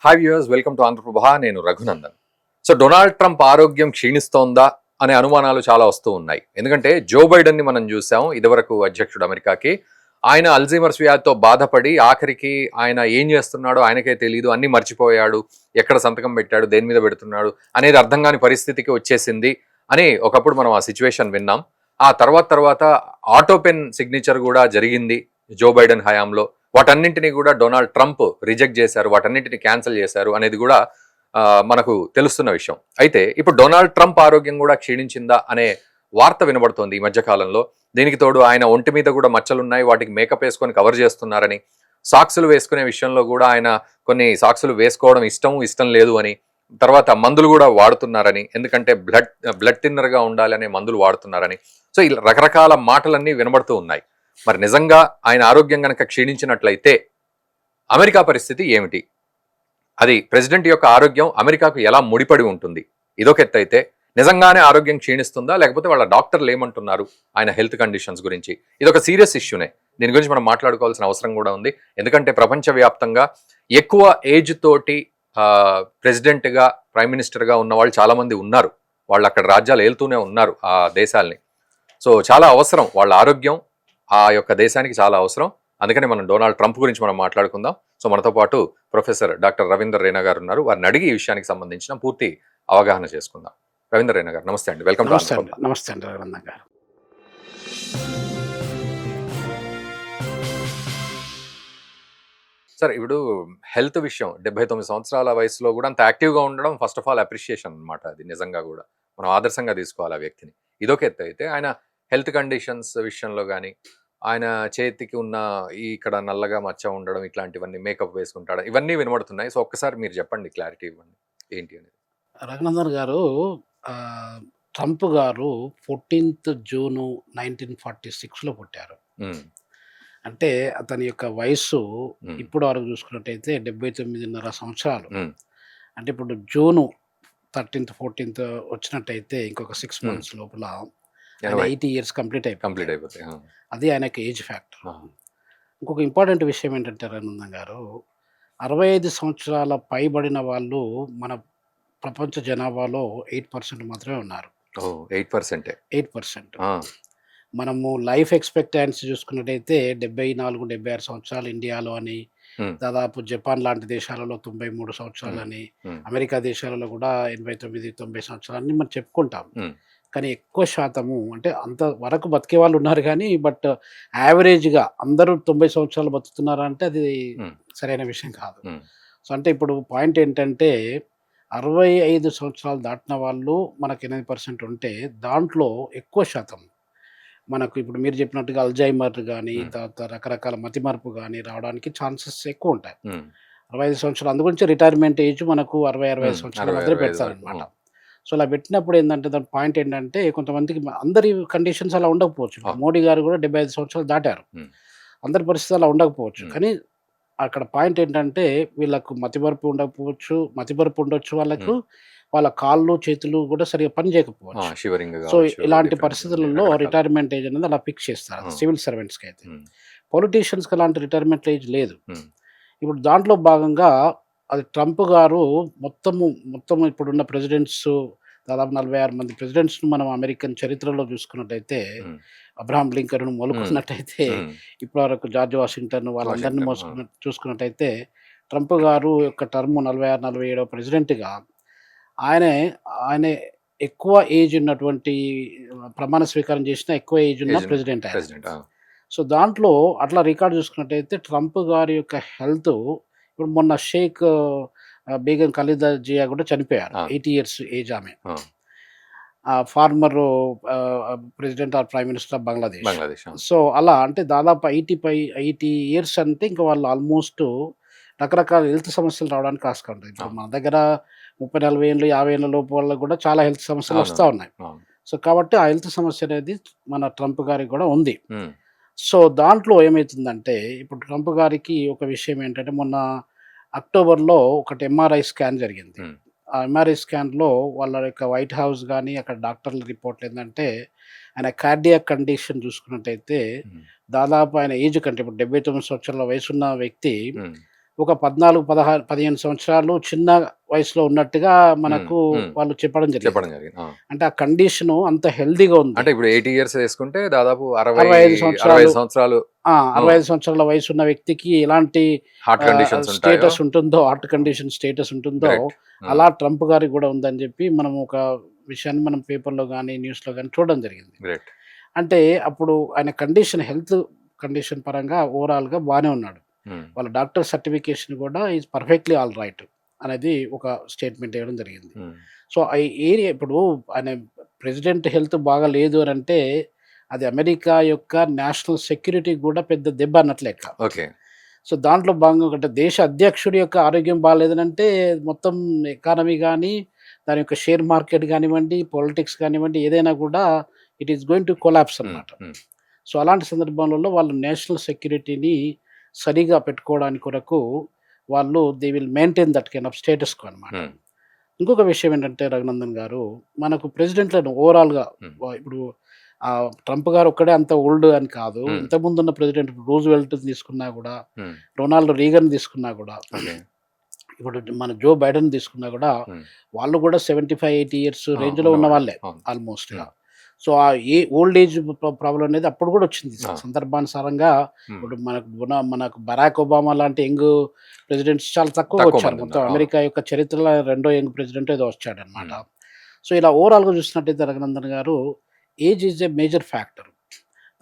Hi viewers, welcome to Andhraprabha. నేను Raghunandan. So Donald Trump ఆరోగ్యం క్షీణిస్తోందా అనే అనుమానాలు చాలా వస్తూ ఉన్నాయి. ఎందుకంటే జో బైడెన్ ని మనం చూసాం, ఇదివరకు అధ్యక్షుడు అమెరికాకి. ఆయన అల్జీమర్స్ వ్యాధితో బాధపడి ఆఖరికి ఆయన ఏం చేస్తున్నాడో ఆయనకే తెలియదు, అన్ని మర్చిపోయాడు, ఎక్కడ సంతకం పెట్టాడు, దేని మీద పెడుతున్నాడు అనేది అర్థం కాని పరిస్థితికి వచ్చేసింది అని ఒకప్పుడు మనం ఆ సిచ్యువేషన్ విన్నాం. ఆ తర్వాత ఆటోపెన్ సిగ్నేచర్ కూడా జరిగింది జో బైడెన్ హయాంలో. వాటన్నింటినీ కూడా డొనాల్డ్ ట్రంప్ రిజెక్ట్ చేశారు, వాటన్నింటినీ క్యాన్సిల్ చేశారు అనేది కూడా మనకు తెలుస్తున్న విషయం. అయితే ఇప్పుడు డొనాల్డ్ ట్రంప్ ఆరోగ్యం కూడా క్షీణించిందా అనే వార్త వినబడుతోంది ఈ మధ్య కాలంలో. దీనికి తోడు ఆయన ఒంటి మీద కూడా మచ్చలున్నాయి, వాటికి మేకప్ వేసుకొని కవర్ చేస్తున్నారని, సాక్సులు వేసుకునే విషయంలో కూడా ఆయన కొన్ని సాక్సులు వేసుకోవడం ఇష్టం లేదు అని, తర్వాత మందులు కూడా వాడుతున్నారని, ఎందుకంటే బ్లడ్ థిన్నర్గా ఉండాలనే మందులు వాడుతున్నారని. సో ఇలా రకరకాల మాటలన్నీ వినబడుతూ ఉన్నాయి. మరి నిజంగా ఆయన ఆరోగ్యం కనుక క్షీణించినట్లయితే అమెరికా పరిస్థితి ఏమిటి? అది ప్రెసిడెంట్ యొక్క ఆరోగ్యం అమెరికాకు ఎలా ముడిపడి ఉంటుంది? ఇదొక ఎత్తు అయితే, నిజంగానే ఆరోగ్యం క్షీణిస్తుందా, లేకపోతే వాళ్ళ డాక్టర్లు ఏమంటున్నారు ఆయన హెల్త్ కండిషన్స్ గురించి? ఇదొక సీరియస్ ఇష్యూనే. దీని గురించి మనం మాట్లాడుకోవాల్సిన అవసరం కూడా ఉంది. ఎందుకంటే ప్రపంచవ్యాప్తంగా ఎక్కువ ఏజ్ తోటి ప్రెసిడెంట్గా, ప్రైమ్ మినిస్టర్గా ఉన్న వాళ్ళు చాలా మంది ఉన్నారు. వాళ్ళు అక్కడ రాజ్యాలు ఏలుతూనే ఉన్నారు ఆ దేశాలని. సో చాలా అవసరం వాళ్ళ ఆరోగ్యం, ఆ యొక్క దేశానికి చాలా అవసరం. అందుకని మనం డొనాల్డ్ ట్రంప్ గురించి మనం మాట్లాడుకుందాం. సో మనతో పాటు ప్రొఫెసర్ డాక్టర్ రవీందర్ రైనా గారు ఉన్నారు. వారిని అడిగి ఈ విషయానికి సంబంధించిన పూర్తి అవగాహన చేసుకుందాం. రవీందర్ రైనా గారు, నమస్తే అండి, వెల్కమ్ టు ఆంధ్రప్రభ. నమస్తే అండి రఘునందన్ గారు. సార్, ఇప్పుడు హెల్త్ విషయం 79 సంవత్సరాల వయసులో కూడా అంత యాక్టివ్గా ఉండడం ఫస్ట్ ఆఫ్ ఆల్ అప్రిషియేషన్ అనమాట. అది నిజంగా కూడా మనం ఆదర్శంగా తీసుకోవాలి ఆ వ్యక్తిని. ఇదొక ఎత్తు అయితే, ఆయన హెల్త్ కండిషన్స్ విషయంలో కానీ, ఆయన చేతికి ఉన్న ఇక్కడ నల్లగా మచ్చ ఉండడం, ఇట్లాంటివన్నీ, మేకప్ వేసుకుంటాడు, ఇవన్నీ వినబడుతున్నాయి. సో ఒక్కసారి మీరు చెప్పండి, క్లారిటీ ఇవ్వండి ఏంటి అనేది. రఘునందన్ గారు, ట్రంప్ గారు 14th జూన్ 1946లో పుట్టారు. అంటే అతని యొక్క వయస్సు ఇప్పుడు వరకు చూసుకున్నట్టయితే 79.5 సంవత్సరాలు. అంటే ఇప్పుడు జూన్ 13th 14th వచ్చినట్టయితే ఇంకొక 6 months లోపల 80 years కంప్లీట్ అయిపోతాయి. అది ఆయనకి ఏజ్ ఫ్యాక్టర్. ఇంకొక ఇంపార్టెంట్ విషయం ఏంటంటే రఘునందన్ గారు, 65 సంవత్సరాల పైబడిన వాళ్ళు మన ప్రపంచ జనాభాలో 8% మాత్రమే ఉన్నారు. 8%. మనము లైఫ్ ఎక్స్పెక్టాన్సీ చూసుకున్నట్టయితే 74-76 సంవత్సరాలు ఇండియాలో అని, దాదాపు జపాన్ లాంటి దేశాలలో 93 సంవత్సరాలు అని, అమెరికా దేశాలలో కూడా 89-90 సంవత్సరాలని మనం చెప్పుకుంటాం. కానీ ఎక్కువ శాతము అంటే అంత వరకు బతికే వాళ్ళు ఉన్నారు కానీ, బట్ యావరేజ్గా అందరూ 90 సంవత్సరాలు బతుకుతున్నారా అంటే అది సరైన విషయం కాదు. సో అంటే ఇప్పుడు పాయింట్ ఏంటంటే, 65 సంవత్సరాలు దాటిన వాళ్ళు మనకు 8% ఉంటే, దాంట్లో ఎక్కువ శాతం మనకు ఇప్పుడు మీరు చెప్పినట్టుగా అల్జైమర్ కానీ, తర్వాత రకరకాల మతిమరుపు కానీ రావడానికి ఛాన్సెస్ ఎక్కువ ఉంటాయి. 65 సంవత్సరాలు, అందుగురించి రిటైర్మెంట్ ఏజ్ మనకు 60-65 సంవత్సరాల మధ్య పెడతారనమాట. సో అలా పెట్టినప్పుడు ఏంటంటే, దాని పాయింట్ ఏంటంటే, కొంతమందికి అందరి కండిషన్స్ అలా ఉండకపోవచ్చు. మోడీ గారు కూడా 75 సంవత్సరాలు దాటారు. అందరి పరిస్థితి అలా ఉండకపోవచ్చు. కానీ అక్కడ పాయింట్ ఏంటంటే, వీళ్ళకు మతిమరుపు ఉండొచ్చు వాళ్ళకు, వాళ్ళ కాళ్ళు చేతులు కూడా సరిగా పని చేయకపోవచ్చు. సో ఇలాంటి పరిస్థితులలో రిటైర్మెంట్ ఏజ్ అనేది అలా ఫిక్స్ చేస్తారు సివిల్ సర్వెంట్స్కి. అయితే పొలిటీషియన్స్కి అలాంటి రిటైర్మెంట్ ఏజ్ లేదు. ఇప్పుడు దాంట్లో భాగంగా అది ట్రంప్ గారు మొత్తం ఇప్పుడున్న ప్రెసిడెంట్స్, దాదాపు 46 మంది ప్రెసిడెంట్స్ను మనం అమెరికన్ చరిత్రలో చూసుకున్నట్టయితే, అబ్రహాం లింకన్ మొదలుకున్నట్టయితే ఇప్పటి వరకు జార్జ్ వాషింగ్టన్ వాళ్ళందరినీ చూసుకున్నట్టయితే, ట్రంప్ గారు యొక్క టర్మ్ 46-47 ప్రెసిడెంట్గా ఆయన ఎక్కువ ఏజ్ ఉన్నటువంటి, ప్రమాణ స్వీకారం చేసిన ఎక్కువ ఏజ్ ఉన్న ప్రెసిడెంట్ ఆయన. సో దాంట్లో అట్లా రికార్డు చూసుకున్నట్టయితే, ట్రంప్ గారి యొక్క హెల్త్, ఇప్పుడు మొన్న షేక్ బేగం ఖలీదా జియా కూడా చనిపోయారు. 80 years ఏజ్ ఆమె. Former president or prime minister of Bangladesh. So అలా అంటే దాదాపు 80 years అంటే ఇంకా వాళ్ళు ఆల్మోస్ట్ రకరకాల హెల్త్ సమస్యలు రావడానికి ఆస్కారం ఉంటుంది. ఇప్పుడు మన దగ్గర 30-40 ఏళ్ళు 50 ఏళ్ళ లోపు వాళ్ళకు కూడా చాలా హెల్త్ సమస్యలు వస్తూ ఉన్నాయి. సో కాబట్టి ఆ హెల్త్ సమస్య అనేది మన ట్రంప్ గారికి కూడా ఉంది. సో దాంట్లో ఏమవుతుందంటే, ఇప్పుడు ట్రంప్ గారికి ఒక విషయం ఏంటంటే, మొన్న అక్టోబర్లో ఒకటి ఎంఆర్ఐ స్కాన్ జరిగింది. ఆ ఎంఆర్ఐ స్కాన్లో వాళ్ళ యొక్క వైట్ హౌస్ కానీ అక్కడ డాక్టర్ల రిపోర్ట్లు ఏంటంటే, ఆయన కార్డియాక్ కండిషన్ చూసుకున్నట్టయితే దాదాపు ఆయన ఏజ్ కంటే, ఇప్పుడు 79 సంవత్సరాల వయసున్న వ్యక్తి ఒక 14, 16, 15 సంవత్సరాలు చిన్న వయసులో ఉన్నట్టుగా మనకు వాళ్ళు చెప్పడం చెప్పడం జరిగింది. జరిగింది. అంటే ఆ కండిషను అంత హెల్తీగా ఉంది. అంటే ఇప్పుడు 80 ఇయర్స్ వేసుకుంటే దాదాపు 65 సంవత్సరాలు 65 సంవత్సరాలు 65 సంవత్సరాల వయసున్న వ్యక్తికి ఎలాంటి హార్ట్ కండిషన్స్ ఉంటాయో. స్టేటస్ ఉంటుందో, హార్ట్ కండిషన్ స్టేటస్ ఉంటుందో, Correct. అలా ట్రంప్ గారికి కూడా ఉందని చెప్పి మనం ఒక విషయాన్ని మనం పేపర్‌లో గాని, న్యూస్‌లో గాని చూడడం జరిగింది. గ్రేట్. అంటే అప్పుడు ఆయన హెల్త్ కండిషన్ పరంగా ఓవరాల్‌గా బానే ఉన్నాడు. వాళ్ళ డాక్టర్ సర్టిఫికేషన్ కూడా ఈజ్ పర్ఫెక్ట్‌లీ ఆల్ రైట్ అనేది ఒక స్టేట్మెంట్ ఇవ్వడం జరిగింది. సో, ఏరియా ఇప్పుడు ఆయన ప్రెసిడెంట్ హెల్త్ బాగా లేదు అనంటే, అది అమెరికా యొక్క నేషనల్ సెక్యూరిటీకి కూడా పెద్ద దెబ్బ అన్నట్టు లెక్క. ఓకే. సో, దాంట్లో భాగంగా అంటే దేశ అధ్యక్షుడి యొక్క ఆరోగ్యం బాలేదనంటే మొత్తం ఎకానమీ గానీ, దాని యొక్క షేర్ మార్కెట్ గానివ్వండి, పొలిటిక్స్ గానివ్వండి, ఏదైనా కూడా it is going to collapse అన్నమాట. సో, అలాంటి సందర్భాలలో వాళ్ళు నేషనల్ సెక్యూరిటీని సరిగా పెట్టుకోవడానికి కొరకు వాళ్ళు they will maintain that kind of status quo అనమాట. ఇంకొక విషయం ఏంటంటే రఘునందన్ గారు, మనకు ప్రెసిడెంట్లను ఓవరాల్‌గా ఇప్పుడు ట్రంప్ గారు ఒక్కడే అంత ఓల్డ్ అని కాదు. ఇంతకుముందున్న ప్రెసిడెంట్ రూజ్వెల్ట్ తీసుకున్నా కూడా, రొనాల్డ్ రీగన్ తీసుకున్నా కూడా, ఇప్పుడు మన జో బైడెన్ తీసుకున్నా కూడా, వాళ్ళు కూడా 75, 80 ఇయర్స్ రేంజ్‌లో ఉన్న వాళ్ళే ఆల్మోస్ట్‌గా. సో, ఆ ఓల్డ్ ఏజ్ ప్రాబ్లమ్ అనేది అప్పుడు కూడా వచ్చింది. సందర్భానుసారంగా ఇప్పుడు మనకు బరాక్ ఒబామా లాంటి యంగ్ ప్రెసిడెంట్స్ చాలా తక్కువ వచ్చారు. మొత్తం అమెరికా యొక్క చరిత్రలో రెండో యంగ్ ప్రెసిడెంట్ ఏదో వచ్చాడనమాట. సో, ఇలా ఓవరాల్‌గా చూసినట్టయితే రఘునందన్ గారు, age is a major factor.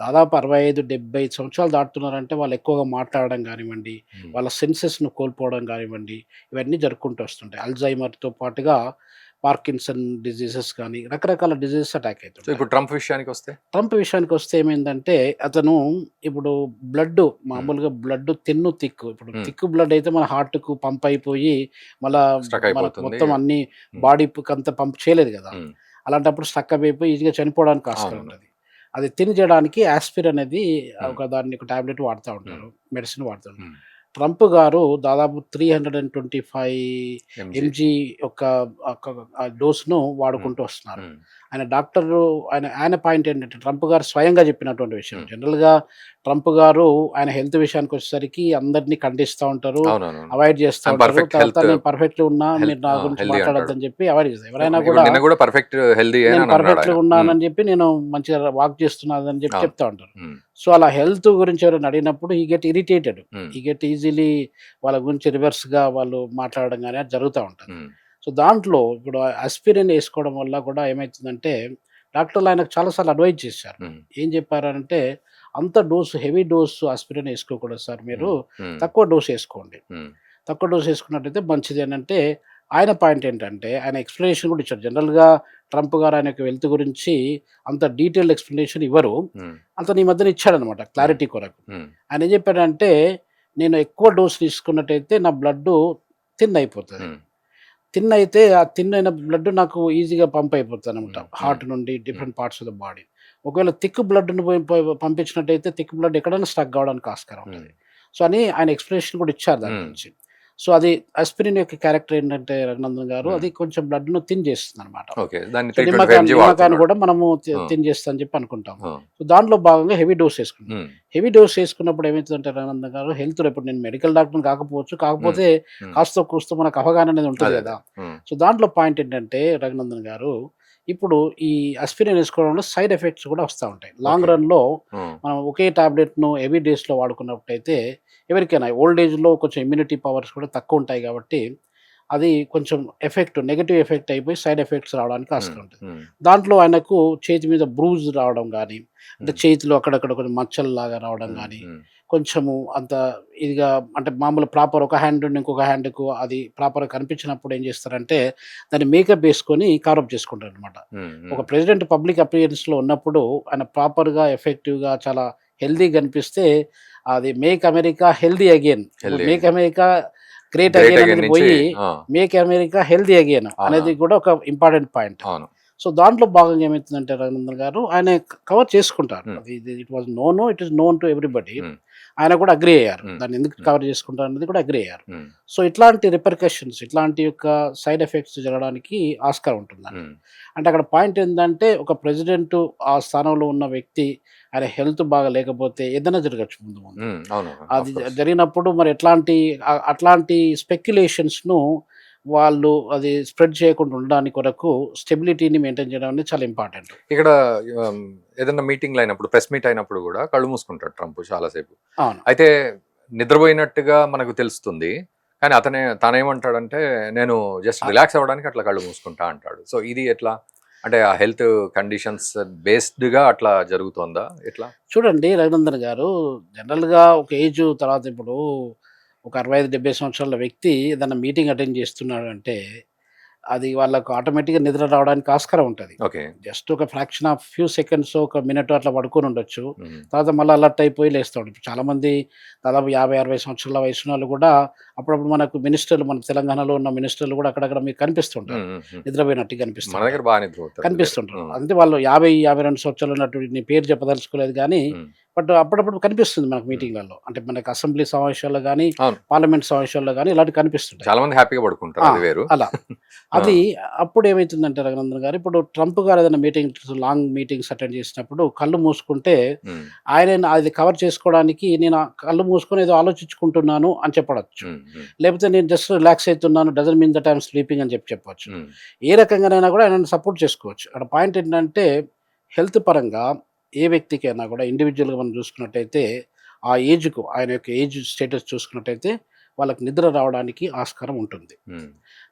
దాదాపు 65, 70 సంవత్సరాలు దాటుతున్నారంటే వాళ్ళు ఎక్కువగా మాట్లాడడం కానివ్వండి, వాళ్ళ సెన్సెస్‌ను కోల్పోవడం కానివ్వండి, ఇవన్నీ జరుపుకుంటూ వస్తుంటాయి. అల్జైమర్‌తో పాటుగా పార్కిన్సన్ డిసీజెస్ కానీ, రకరకాల డిసీజెస్ అటాక్ సో, అవుతుంటాయి. ఇప్పుడు ట్రంప్ విషయానికొస్తే? ట్రంప్ విషయానికొస్తే ఏమైందంటే, అతను ఇప్పుడు మామూలుగా తిక్కు. ఇప్పుడు థిక్ బ్లడ్ అయితే మన హార్ట్‌కు పంప్ అయిపోయి మళ్ళా స్టక్ మనకు అయిపోతుంది. మొత్తం అన్ని బాడీకంతా పంప్ చేయలేదు కదా! అలాంటప్పుడు స్టక్ అయిపోయి ఈజీగా చనిపోవడానికి ఆస్కారం ఉంటుంది. అది థిన్ చేయడానికి యాస్పిరిన్ అనేది ఒక టాబ్లెట్ వాడుతా ఉంటారు. మెడిసిన్ వాడుతూ ఉంటారు. ట్రంప్ గారు దాదాపు 325 ఎంజీ యొక్క డోస్‌ను వాడుకుంటూ వస్తున్నారు. ఆయన పాయింట్ ఏంటంటే, ట్రంప్ గారు స్వయంగా చెప్పినటువంటి విషయం. జనరల్‌గా ట్రంప్ గారు ఆయన హెల్త్ విషయానికి వచ్చేసరికి అందరిని ఖండిస్తా ఉంటారు, అవాయిడ్ చేస్తా ఉంటారు. తర్వాత నేను పర్ఫెక్ట్‌గా ఉన్నా, మీరు నా గురించి మాట్లాడొద్దని చెప్పి అవాయిడ్ చేస్తారు. ఎవరైనా కూడా నిన్న కూడా పర్ఫెక్ట్ హెల్తీ నేను పర్ఫెక్ట్‌గా ఉన్నానని చెప్పి, నేను మంచిగా వాక్ చేస్తున్నానని చెప్పి చెప్తా ఉంటారు. సో, అలా హెల్త్ గురించి ఎవరైనా అడిగినప్పుడు హి గెట్ ఇరిటేటెడ్. హి గెట్ ఈజీలీ వాళ్ళ గురించి రివర్స్‌గా వాళ్ళు మాట్లాడడం గాని అది జరుగుతా ఉంటది. సో, దాంట్లో ఇప్పుడు ఆస్పిరిన్ ఏసుకోవడం వల్ల కూడా ఏమైతుందంటే, డాక్టర్లు ఆయనకు చాలా సార్లు అడ్వైజ్ చేశారు. ఏం చెప్పారంటే, అంత హెవీ డోస్ ఆస్పిరిన్ ఏసుకోకూడదు సార్ మీరు. తక్కువ డోస్ ఏసుకోండి. తక్కువ డోస్ ఏసుకున్నట్టయితే మంచిది అనంటే, ఆయన పాయింట్ ఏంటంటే, ఆయన ఎక్స్‌ప్లనేషన్ కూడా ఇచ్చారు. జనరల్‌గా ట్రంప్ గారు ఆయన యొక్క హెల్త్ గురించి అంత డీటెయిల్డ్ ఎక్స్‌ప్లనేషన్ ఇవ్వరు. అతను ఈ మధ్యన ఇచ్చాడనమాట క్లారిటీ కొరకు. ఆయన ఏం చెప్పాడంటే, నేను ఎక్కువ డోస్ తీసుకున్నట్టయితే నా బ్లడ్డు థిన్ అయిపోతది. థిన్ అయితే ఆ థిన్ అయిన బ్లడ్ నాకు ఈజీగా పంప్ అయిపోతదనమాట. హార్ట్ నుండి different parts of the body. ఒకవేళ థిక్ బ్లడ్‌ని పంపించినట్టయితే థిక్ బ్లడ్ ఎక్కడైనా స్టక్ కావడానికి ఆస్కారం ఉంటది. సో, అని ఆయన ఎక్స్‌ప్లనేషన్ కూడా ఇచ్చారు దాని గురించి. సో, అది ఆస్పిరిన్ యొక్క క్యారెక్టర్ ఏంటంటే రఘునందన్ గారు, అది కొంచెం బ్లడ్‌ను థిన్ చేస్తుందనమాట. నిమ్మకాయని కూడా మనము థిన్ చేస్తా అని చెప్పి అనుకుంటాం. సో, దాంట్లో భాగంగా హెవీ డోస్ ఏసుకుంటాం. హెవీ డోస్ ఏసుకున్నప్పుడు ఏమైతుందంటే రఘునందన్ గారు, హెల్త్‌లో ఇప్పుడు నేను మెడికల్ డాక్టర్‌ని కాకపోవచ్చు. కాకపోతే కాస్తో కూస్తో మనకు అవగాహన అనేది ఉంటది కదా! సో, దాంట్లో పాయింట్ ఏంటంటే రఘునందన్ గారు, ఇప్పుడు ఈ ఆస్పిరిన్ ఏసుకోవడంలో సైడ్ ఎఫెక్ట్స్ కూడా వస్తా ఉంటాయి. లాంగ్ రన్‌లో మనం ఒకే టాబ్లెట్‌ను హెవీ డేస్‌లో వాడుకున్నట్టయితే, ఎవరికైనా ఓల్డ్ ఏజ్‌లో కొంచెం ఇమ్యూనిటీ పవర్స్ కూడా తక్కువ ఉంటాయి కాబట్టి, అది కొంచెం నెగెటివ్ ఎఫెక్ట్ అయిపోయి సైడ్ ఎఫెక్ట్స్ రావడానికి ఆస్కారం ఉంటుంది. దాంట్లో ఆయనకు చేతి మీద బ్రూజ్ రావడం గానీ, అంటే చేతిలో అక్కడక్కడ కొంచెం మచ్చల్లాగా రావడం గానీ, కొంచెము అంత ఇదిగా అంటే మామూలు ప్రాపర్ ఒక హ్యాండ్ నుండి ఇంకొక హ్యాండ్‌కు అది ప్రాపర్‌గా కనిపించినప్పుడు ఏం చేస్తారంటే, దాన్ని మేకప్ ఏసుకొని కవరప్ చేసుకుంటారనమాట. ఒక ప్రెసిడెంట్ పబ్లిక్ అపియరెన్స్‌లో ఉన్నప్పుడు ఆయన ప్రాపర్‌గా, ఎఫెక్టివ్‌గా చాలా హెల్తీగా కనిపిస్తే, అది make America healthy again. Make America great again అనేది పోయి మేక్ అమెరికా హెల్తీ అగైన్ అనేది కూడా ఒక ఇంపార్టెంట్ పాయింట్. సో, దాంట్లో భాగంగా ఏమైతుందంటే రఘునందన్ గారు, ఆయన కవర్ చేసుకుంటారు. అది it is known to everybody. ఆయన కూడా అగ్రి అయ్యారు. Hmm. దాన్ని ఎందుకు కవర్ చేసుకుంటారు అనేది కూడా అగ్రి అయ్యారు. Hmm. సో ఇట్లాంటి రిపర్కషన్స్, ఇట్లాంటి యొక్క సైడ్ ఎఫెక్ట్స్ జరగడానికి ఆస్కారం ఉంటుందండి. Hmm. అంటే అక్కడ పాయింట్ ఏంటంటే ఒక ప్రెసిడెంట్ ఆ స్థానంలో ఉన్న వ్యక్తి ఆయన హెల్త్ బాగా లేకపోతే ఏదైనా జరగచ్చు ముందు ముందు. Hmm. అవును, అది of course. జరిగినప్పుడు మరి అట్లాంటి స్పెక్యులేషన్స్ను వాళ్ళు అది స్ప్రెడ్ చేయకుండా ఉండడానికి కొరకు స్టెబిలిటీని మెయింటైన్ చేయడం అనేది చాలా ఇంపార్టెంట్. ఇక్కడ ఏదైనా మీటింగ్లు అయినప్పుడు, ప్రెస్ మీట్ అయినప్పుడు కూడా కళ్ళు మూసుకుంటాడు ట్రంప్ చాలాసేపు. అవును. అయితే నిద్రపోయినట్టుగా మనకు తెలుస్తుంది, కానీ తనేమంటాడంటే నేను జస్ట్ రిలాక్స్ అవ్వడానికి అట్లా కళ్ళు మూసుకుంటా అంటాడు. సో ఇది ఎట్లా అంటే ఆ హెల్త్ కండిషన్స్ బేస్డ్గా అట్లా జరుగుతుందా ఎట్లా? చూడండి రఘునందన్ గారు, జనరల్గా ఒక ఏజ్ తర్వాత ఇప్పుడు ఒక 65-70 సంవత్సరాల వ్యక్తి ఏదైనా మీటింగ్ అటెండ్ చేస్తున్నాడు అంటే అది వాళ్ళకు ఆటోమేటిక్గా నిద్ర రావడానికి ఆస్కారం ఉంటుంది. ఓకే. జస్ట్ ఒక ఫ్రాక్షన్ ఆఫ్ ఫ్యూ సెకండ్స్, ఒక మినిట్ అట్లా పడుకొని ఉండొచ్చు. తర్వాత మళ్ళీ అలర్ట్ అయిపోయి లేస్తాడు. ఇప్పుడు చాలామంది దాదాపు 50-60 సంవత్సరాల వయసు వాళ్ళు కూడా అప్పుడప్పుడు మనకు మినిస్టర్లు, మన తెలంగాణలో ఉన్న మినిస్టర్లు కూడా అక్కడక్కడ మీకు కనిపిస్తుంటారు, నిద్రపోయినట్టు మన కనిపిస్తారు, దగ్గర బాగా నిద్రపోతారు. కనిపిస్తుంటారు. అంటే వాళ్ళు 50-52 సంవత్సరాలు ఉన్నటువంటి నీ పేరు చెప్పదలుచుకోలేదు కానీ బట్ అప్పుడప్పుడు కనిపిస్తుంది మనకు మీటింగ్లలో. అంటే మనకు అసెంబ్లీ సమావేశాల్లో కానీ, అవును. పార్లమెంట్ సమావేశాల్లో కానీ ఇలాంటివి కనిపిస్తుంటాయి. చాలా మంది హ్యాపీగా పడుకుంటారు, అది వేరు. అలా అది అప్పుడు ఏమైతుందంటే రఘునందన్ గారు, ఇప్పుడు ట్రంప్ గారు ఏదైనా లాంగ్ మీటింగ్స్ అటెండ్ చేసినప్పుడు కళ్ళు మూసుకుంటే ఆయన అది కవర్ చేసుకోవడానికి నేను ఆ కళ్ళు మూసుకొని ఏదో ఆలోచించుకుంటున్నాను అని చెప్పవచ్చు. లేకపోతే నేను జస్ట్ రిలాక్స్ అవుతున్నాను, doesn't mean that I'm sleeping అని చెప్పవచ్చు. ఏ రకంగానైనా కూడా ఆయన సపోర్ట్ చేసుకోవచ్చు. అక్కడ పాయింట్ ఏంటంటే హెల్త్ పరంగా ఏ వ్యక్తికైనా కూడా ఇండివిజువల్గా మనం చూసుకున్నట్టయితే ఆ ఏజ్కు, ఆయన యొక్క ఏజ్ స్టేటస్ చూసుకున్నట్టయితే వాళ్ళకి నిద్ర రావడానికి ఆస్కారం ఉంటుంది.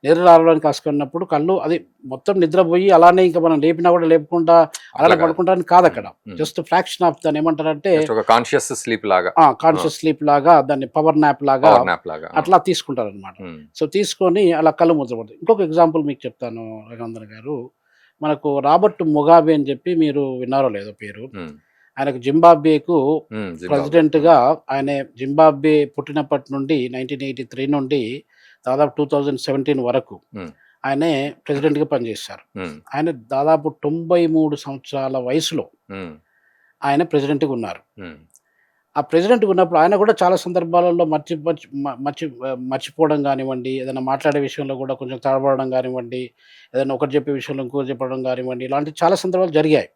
నిద్ర రావడానికి ఆస్కారం ఉన్నప్పుడు కళ్ళు అది మొత్తం నిద్రపోయి అలానే ఇంకా మనం లేపినా కూడా లేపకుండా అలానే పడుకుంటానికి కాదు. అక్కడ జస్ట్ ఫ్రాక్షన్ ఆఫ్ దాన్ని ఏమంటారంటే కాన్షియస్ స్లీప్ లాగా, కాన్షియస్ స్లీప్ లాగా, దాన్ని పవర్ నాప్ లాగా అట్లా తీసుకుంటారు అనమాట. సో తీసుకొని అలా కళ్ళు మూతపడతాయి. ఇంకొక ఎగ్జాంపుల్ మీకు చెప్తాను రఘునందన్ గారు. మనకు రాబర్ట్ ముగాబే అని చెప్పి మీరు విన్నారో లేదో పేరు. ఆయనకు జింబాబ్వేకు ప్రెసిడెంట్గా, ఆయన జింబాబ్వే పుట్టినప్పటి నుండి 1983 నుండి దాదాపు 2017 వరకు ఆయనే ప్రెసిడెంట్గా పనిచేశారు. ఆయన దాదాపు 93 సంవత్సరాల వయసులో ఆయన ప్రెసిడెంట్గా ఉన్నారు. ఆ ప్రెసిడెంట్గా ఉన్నప్పుడు ఆయన కూడా చాలా సందర్భాలలో మర్చిపోవడం కానివ్వండి, ఏదైనా మాట్లాడే విషయంలో కూడా కొంచెం తడబడడం కానివ్వండి, ఏదైనా ఒకటి చెప్పే విషయంలో ఇంకోటి చెప్పడం కానివ్వండి, ఇలాంటి చాలా సందర్భాలు జరిగాయి.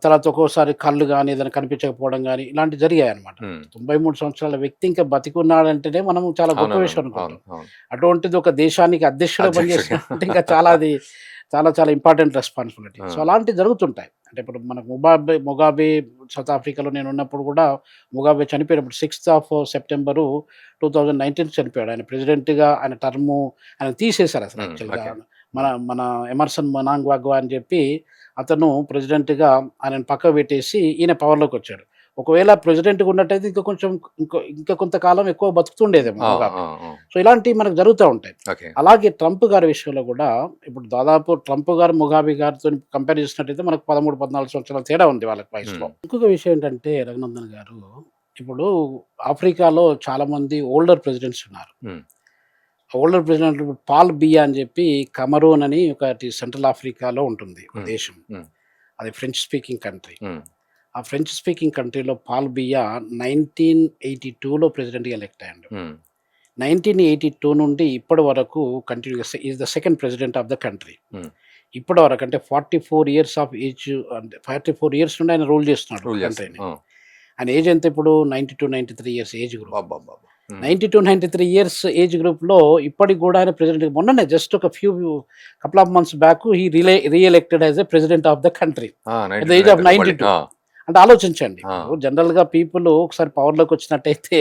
తర్వాత ఒక్కోసారి కళ్ళు కానీ ఏదైనా కనిపించకపోవడం కానీ ఇలాంటివి జరిగాయి అనమాట. 93 సంవత్సరాల వ్యక్తి ఇంకా బతికున్నాడంటేనే మనం చాలా గొప్ప విషయం అనుకుంటాం. అటువంటిది ఒక దేశానికి అధ్యక్షుడు పనిచేస్తున్నట్టు ఇంకా అది చాలా చాలా ఇంపార్టెంట్ రెస్పాన్సిబిలిటీ. సో అలాంటివి జరుగుతుంటాయి. అంటే ఇప్పుడు మనకు ముగాబే సౌత్ ఆఫ్రికాలో నేను ఉన్నప్పుడు కూడా ముగాబే చనిపోయినప్పుడు 6th సెప్టెంబర్ 2019 చనిపోయాడు. ఆయన ప్రెసిడెంట్గా ఆయన టర్ము ఆయన తీసేశారు అసలు యాక్చువల్గా. మన ఎమర్సన్ మనాంగ్వాగ్వా అని చెప్పి అతను ప్రెసిడెంట్గా ఆయనను పక్క పెట్టేసి ఈయన పవర్లోకి వచ్చాడు. ఒకవేళ ప్రెసిడెంట్గా ఉన్నట్టయితే ఇంకా కొంతకాలం ఎక్కువ బతుకుతుండేదేమో. సో ఇలాంటివి మనకు జరుగుతూ ఉంటాయి. అలాగే ట్రంప్ గారి విషయంలో కూడా ఇప్పుడు దాదాపు ట్రంప్ గారు ముగాబే గారితో కంపేర్ చేసినట్టయితే మనకు 13-14 సంవత్సరాల తేడా ఉంది వాళ్ళకి వయసులో. ఇంకొక విషయం ఏంటంటే రఘునందన్ గారు, ఇప్పుడు ఆఫ్రికాలో చాలా మంది ఓల్డర్ ప్రెసిడెంట్స్ ఉన్నారు. ఓల్డర్ ప్రెసిడెంట్ పాల్ బియా అని చెప్పి కమరూన్ అని ఒకటి సెంట్రల్ ఆఫ్రికాలో ఉంటుంది దేశం. అది ఫ్రెంచ్ స్పీకింగ్ కంట్రీ. ఆ ఫ్రెంచ్ స్పీకింగ్ కంట్రీలో పాల్ బియా 1982లో ప్రెసిడెంట్గా ఎలెక్ట్ అయ్యాడు. 1982 నుండి ఇప్పటి వరకు కంటిన్యూగా is the second president of the country. ఇప్పటి వరకు అంటే 44 ఇయర్స్ ఆఫ్ ఏజ్, 44 ఇయర్స్ నుండి ఆయన రూల్ చేస్తున్నాడు కంట్రీని. ఆయన ఏజ్ ఎంత ఇప్పుడు 92-93 years age group. 92-93 years age గ్రూప్లో ఇప్పటికి కూడా ఆయన ప్రెసిడెంట్. మొన్ననే జస్ట్ ఒక couple of months back he re-elected as a president of the country at the age of 92. అంటే ఆలోచించండి, జనరల్ గా పీపుల్ ఒకసారి పవర్ లోకి వచ్చినట్టయితే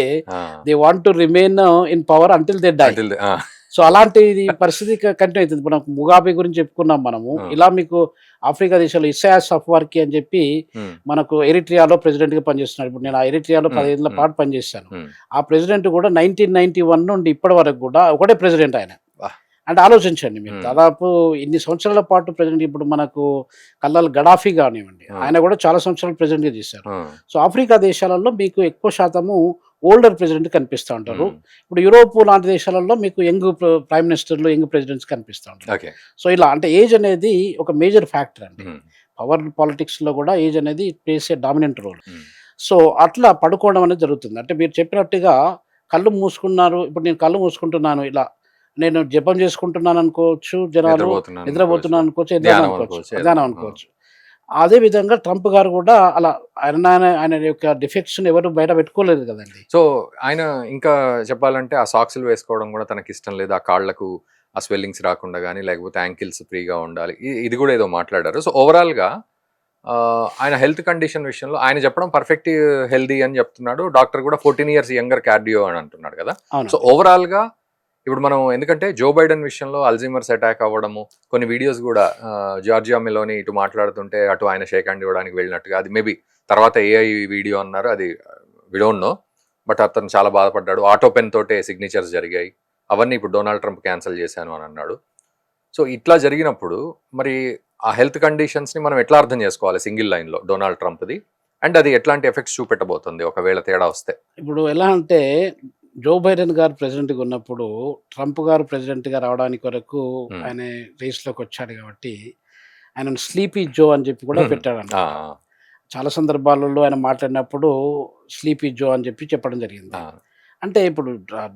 they want to remain in power until they die. So అలాంటి పరిస్థితి కంటిన్యూ అవుతుంది. ఇప్పుడు మనకు ముగాబే గురించి చెప్పుకున్నాం మనము. ఇలా మీకు ఆఫ్రికా దేశాల్లో ఇసాయాస్ అఫ్వర్కీ అని చెప్పి మనకు ఎరిట్రియాలో ప్రెసిడెంట్ గా పనిచేస్తున్నాడు. ఇప్పుడు నేను ఆ ఎరిట్రియాలో 10 ఏళ్ల పాటు పనిచేశాను. ఆ ప్రెసిడెంట్ కూడా 1991 నుండి ఇప్పటి వరకు కూడా ఒకటే ప్రెసిడెంట్ ఆయన. అంటే ఆలోచించండి మీరు, దాదాపు ఇన్ని సంవత్సరాల పాటు ప్రెసిడెంట్. ఇప్పుడు మనకు కల్లాల్ గడాఫీ కానివ్వండి, ఆయన కూడా చాలా సంవత్సరాలు ప్రెసిడెంట్ గా చేశారు. సో ఆఫ్రికా దేశాలలో మీకు ఎక్కువ శాతము ఓల్డర్ ప్రెసిడెంట్ కనిపిస్తూ ఉంటారు. ఇప్పుడు యూరోప్ లాంటి దేశాలలో మీకు యంగ్ ప్రైమ్ మినిస్టర్లు, యంగ్ ప్రెసిడెంట్స్ కనిపిస్తూ ఉంటారు. సో ఇలా అంటే ఏజ్ అనేది ఒక మేజర్ ఫ్యాక్టర్ అండి. పవర్ పాలిటిక్స్ లో కూడా ఏజ్ అనేది ప్లేస్ ఏ డామినెంట్ రోల్. సో, అట్లా పడుకోవడం అనేది జరుగుతుంది. అంటే మీరు చెప్పినట్టుగా కళ్ళు మూసుకున్నారు. ఇప్పుడు నేను కళ్ళు మూసుకుంటున్నాను ఇలా. నేను జపం చేసుకుంటున్నాను అనుకోవచ్చు జనాలు, నిద్రపోతున్నాను అనుకోవచ్చు, నిద్రపోతున్నాను అనుకోవచ్చు, ఏదైనా ధ్యానం అనుకోవచ్చు, అనుకోవచ్చు, ఏదో. ధ్యానం అనుకోవచ్చు. అదే విధంగా ట్రంప్ గారు గూడా అలా ఆయన యొక్క డిఫెక్ట్స్‌ని ఎవరు బయట పెట్టుకోలేదు గదండీ! సో ఆయన ఇంకా చెప్పాలంటే ఆ సాక్స్‌లు వేసుకోవడం కూడా తనకిష్టం లేదు. ఆ కాళ్ళకు ఆ స్వెల్లింగ్స్ రాకుండా గానీ, లేకపోతే యాంకిల్స్ ఫ్రీగా ఉండాలి. ఇది కూడా ఏదో మాట్లాడారు. సో ఓవరాల్‌గా ఆయన హెల్త్ కండిషన్ విషయంలో ఆయన చెప్పడం పర్ఫెక్ట్ హెల్తీ అని చెప్తున్నాడు. డాక్టర్ కూడా 14 ఇయర్స్ యంగర్ కార్డియో అని అంటున్నాడు కదా! సో అవునండి. ఓవరాల్‌గా ఇప్పుడు మనం ఎందుకంటే జో బైడెన్ విషయంలో అల్జీమర్స్ అటాక్ అవ్వడము, కొన్ని వీడియోస్ కూడా జార్జియా మెలోని ఇటు మాట్లాడుతుంటే అటు ఆయన షేక్ హ్యాండ్ ఇవ్వడానికి వెళ్ళినట్టుగా, అది మేబీ తర్వాత ఏఐ వీడియో అన్నారు, అది వి డోంట్ నో. బట్ అతను చాలా బాధపడ్డాడు. ఆటో పెన్ తోటే సిగ్నేచర్స్ జరిగాయి. అవన్నీ ఇప్పుడు డొనాల్డ్ ట్రంప్ క్యాన్సిల్ చేశాను అని అన్నాడు. సో ఇట్లా జరిగినప్పుడు మరి ఆ హెల్త్ కండిషన్స్ని మనం ఎట్లా అర్థం చేసుకోవాలి సింగిల్ లైన్లో డొనాల్డ్ ట్రంప్ది, అండ్ అది ఎట్లాంటి ఎఫెక్ట్స్ చూపెట్టబోతుంది ఒకవేళ తేడా వస్తే? ఇప్పుడు ఎలా అంటే జో బైడెన్ గారు ప్రెసిడెంట్‌గా ఉన్నప్పుడు ట్రంప్ గారు ప్రెసిడెంట్‌గా రావడానికి వరకు ఆయన రేస్‌లోకి వచ్చాడు కాబట్టి ఆయనను స్లీపీ జో అని చెప్పి కూడా పెట్టాడంట. ఆ, చాలా సందర్భాలలో ఆయన మాట్లాడినప్పుడు స్లీపీ జో అని చెప్పి చెప్పడం జరిగింది. ఆ, అంటే ఇప్పుడు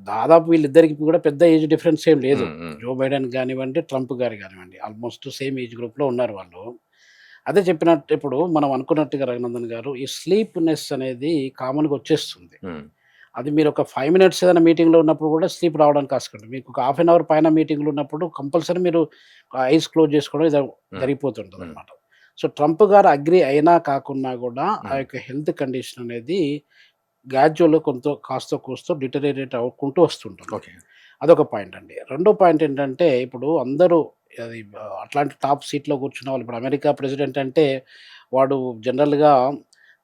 దాదాపు వీళ్ళిద్దరికి కూడా పెద్ద ఏజ్ డిఫరెన్స్ ఏం లేదు. ఉమ్, ఉమ్, జో బైడెన్ గానివ్వండి, ట్రంప్ గారు గానివ్వండి. ఆల్మోస్ట్ సేమ్ ఏజ్ గ్రూప్‌లో ఉన్నారు వాళ్ళు. అదే చెప్పినట్టు ఇప్పుడు మనం అనుకున్నట్టుగా రఘునందన్ గారు ఈ స్లీప్‌నెస్ అనేది కామన్‌గా వచ్చేస్తుంది. ఉమ్, అది మీరు ఒక 5 మినిట్స్ ఏదైనా మీటింగ్‌లో ఉన్నప్పుడు కూడా స్లీప్ రావడానికి ఆస్కారం ఉంది. మీకు ఒక హాఫ్ అన్ అవర్ పైన మీటింగ్‌లో ఉన్నప్పుడు కంపల్సరీ మీరు ఐస్ క్లోజ్ చేసుకోవడం ఉమ్, జరిగిపోతుంటదనమాట. సో, ట్రంప్ గారు అగ్రీ అయినా కాకున్నా గూడా ఆ ఉమ్, యొక్క హెల్త్ కండిషన్ అనేది గ్రాడ్యువల్‌గా కాస్తో కూస్తో డిటెరియరేట్ అవ్వుకుంటూ వస్తుంటుంది. ఓకే. అదొక పాయింట్ అండి. రెండో పాయింట్ ఏంటంటే ఇప్పుడు అందరూ అది అట్లాంటి టాప్ సీట్‌లో కూర్చున్న వాళ్ళు ఇప్పుడు అమెరికా ప్రెసిడెంట్ అంటే వాడు జనరల్‌గా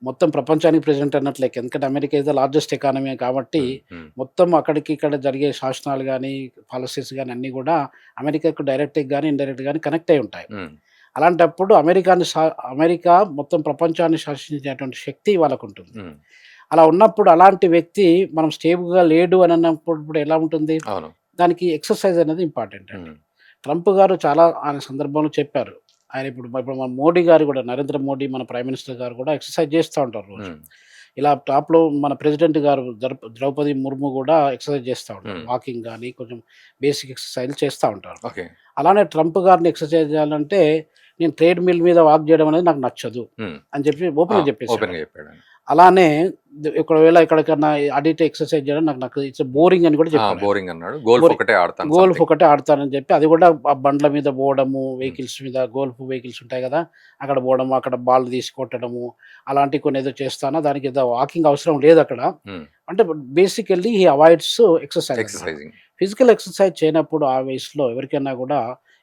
మొత్తం ప్రపంచానికి ప్రెసిడెంట్ అన్నట్టు లెక్క. ఎందుకంటే America is the largest economy కాబట్టి ఉమ్, ఉమ్, మొత్తం అక్కడికి ఇక్కడ జరిగే శాసనాలు గాని, పాలిసీస్ గాని అన్నీ గూడా అమెరికాకు డైరెక్ట్‌గా గాని, ఇండైరెక్ట్‌గా గాని కనెక్ట్ అయ్యి ఉంటాయి. ఉమ్, అలాంటప్పుడు అమెరికా మొత్తం ప్రపంచాన్ని శాసించేటువంటి శక్తి వాళ్ళకుంటుంది. ఉమ్, అలా ఉన్నప్పుడు అలాంటి వ్యక్తి మనం స్టేబుల్‌గా లేడు అని అన్నప్పుడు ఇప్పుడు ఎలా ఉంటుంది? అవును. దానికి ఎక్సర్‌సైజ్ అనేది ఇంపార్టెంట్ అండి. ఉమ్, ట్రంప్ గారు చాలా ఆయన సందర్భంలో చెప్పారు. ఆయన ఇప్పుడు మన మోడీ గారు గూడా నరేంద్ర మోడీ మన ప్రైమ్ మినిస్టర్ గారు గూడా ఎక్సర్‌సైజ్ చేస్తా ఉంటారు రోజు. ఉమ్, ఇలా టాప్‌లో మన ప్రెసిడెంట్ గారు ద్రౌపది ముర్ము గూడా ఎక్సర్‌సైజ్ చేస్తా ఉంటారు. ఉమ్, వాకింగ్ గాని కొంచెం బేసిక్ ఎక్సర్‌సైజ్‌లు చేస్తా ఉంటారు. ఓకే. అలానే ట్రంప్ గారిని ఎక్సర్‌సైజ్ చేయాలంటే నేను ట్రేడ్ మిల్ మీద వాక్ చేయడం అనేది నాకు నచ్చదు ఉమ్, అని చెప్పి ఓపెన్‌గా చెప్పేసాడు. ఓపెన్గా చెప్పాడు ఆయన. అలానే ఒకవేళ ఎక్కడికన్నా అటు ఇటు ఎక్సర్‌సైజ్ చేయడం నాకు ఇట్స్ బోరింగ్ అని కూడా చెప్పాడు. బోరింగ్ అన్నాడు. Golf boring. ఒకటే ఆడతాను గోల్ఫ్ something. ఒకటే ఆడతానని చెప్పి అది కూడా ఆ బండ్ల మీద పోవడము, ఉమ్, వెహికల్స్ మీద గోల్ఫ్ వెహికల్స్ ఉంటాయి గదా! అక్కడ పోవడము, అక్కడ బాల్ తీసి కొట్టడము, అలాంటివి కొన్ని ఏదో చేస్తాను. దానికి ఏదో వాకింగ్ అవసరం లేదక్కడ. ఉమ్, అంటే బేసికల్లీ హి అవాయిడ్స్ ఎక్సర్‌సైజ్ అన్నమాట. ఎక్సర్సైజింగ్. ఫిజికల్ ఎక్సర్‌సైజ్ చేయనప్పుడు ఆ వయసులో ఎవరికైనా గూడా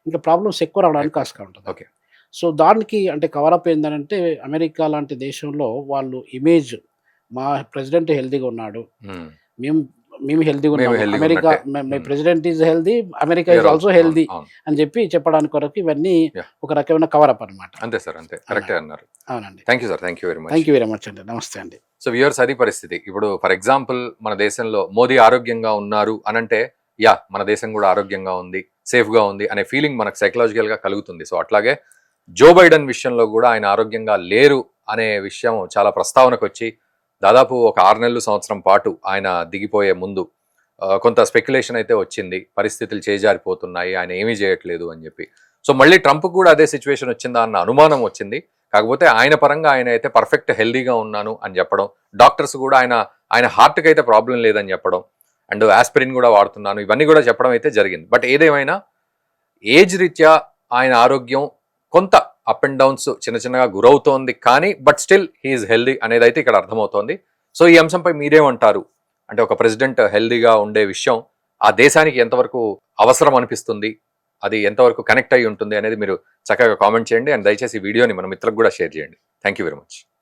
ఇంకా ప్రాబ్లమ్స్ ఎక్కువ రావడానికి ఎక్కువ. ఆస్కారం ఉంటది. ఓకే. సో, దానికి అంటే కవర్ అప్ ఏందనంటే అమెరికా లాంటి దేశంలో వాళ్ళు ఇమేజ్ మా ప్రెసిడెంట్ హెల్తీగా ఉన్నాడు. ఉమ్, మేము మేము హెల్తీగా మేము ఉన్నాము. హెల్దీగా అమెరికా ఉన్నట్టే. My um, president is healthy. America we is are also also- healthy అవును, అవును. అని చెప్పి చెప్పడానికి కొరకు ఇవన్నీ Yeah. ఒక రకమైన కవర్ అప్ అనమాట. అంతే సార్, అంతే కరెక్టే అన్నారు. అవునండి. Thank you sir, thank you very much. Thank you very much అండి. నమస్తే అండి. సో వ్యూవర్స్, అది పరిస్థితి. ఇప్పుడు ఫర్ ఎగ్జాంపుల్ మన దేశంలో మోదీ ఆరోగ్యంగా ఉన్నారు అనంటే మన దేశం కూడా ఆరోగ్యంగా ఉంది, సేఫ్గా ఉంది అనే ఫీలింగ్ మనకు సైకలాజికల్గా కలుగుతుంది. సో అట్లాగే జో బైడెన్ విషయంలో కూడా ఆయన ఆరోగ్యంగా లేరు అనే విషయం చాలా ప్రస్తావనకు వచ్చి దాదాపు ఒక 6 నెలలు సంవత్సరం పాటు ఆయన దిగిపోయే ముందు కొంత స్పెక్యులేషన్ అయితే వచ్చింది. పరిస్థితులు చేజారిపోతున్నాయి, ఆయన ఏమీ చేయట్లేదు అని చెప్పి. సో మళ్ళీ ట్రంప్ కూడా అదే సిచ్యువేషన్ వచ్చిందా అన్న అనుమానం వచ్చింది. కాకపోతే ఆయన పరంగా ఆయన అయితే పర్ఫెక్ట్ హెల్దీగా ఉన్నాను అని చెప్పడం, డాక్టర్స్ కూడా ఆయన హార్ట్కి అయితే ప్రాబ్లం లేదని చెప్పడం, అండ్ ఆస్పిరిన్ కూడా వాడుతున్నాను, ఇవన్నీ కూడా చెప్పడం అయితే జరిగింది. బట్ ఏదేమైనా ఏజ్ రీత్యా ఆయన ఆరోగ్యం కొంత అప్ అండ్ డౌన్స్ చిన్న చిన్నగా గురవుతోంది, కానీ బట్ స్టిల్ హీఈస్ హెల్దీ అనేది అయితే ఇక్కడ అర్థమవుతోంది. సో ఈ అంశంపై మీరేమంటారు? అంటే ఒక ప్రెసిడెంట్ హెల్దీగా ఉండే విషయం ఆ దేశానికి ఎంతవరకు అవసరం అనిపిస్తుంది, అది ఎంతవరకు కనెక్ట్ అయ్యి ఉంటుంది అనేది మీరు చక్కగా కామెంట్ చేయండి. అండ్ దయచేసి ఈ వీడియోని మన మిత్రులకు కూడా షేర్ చేయండి. Thank you very much.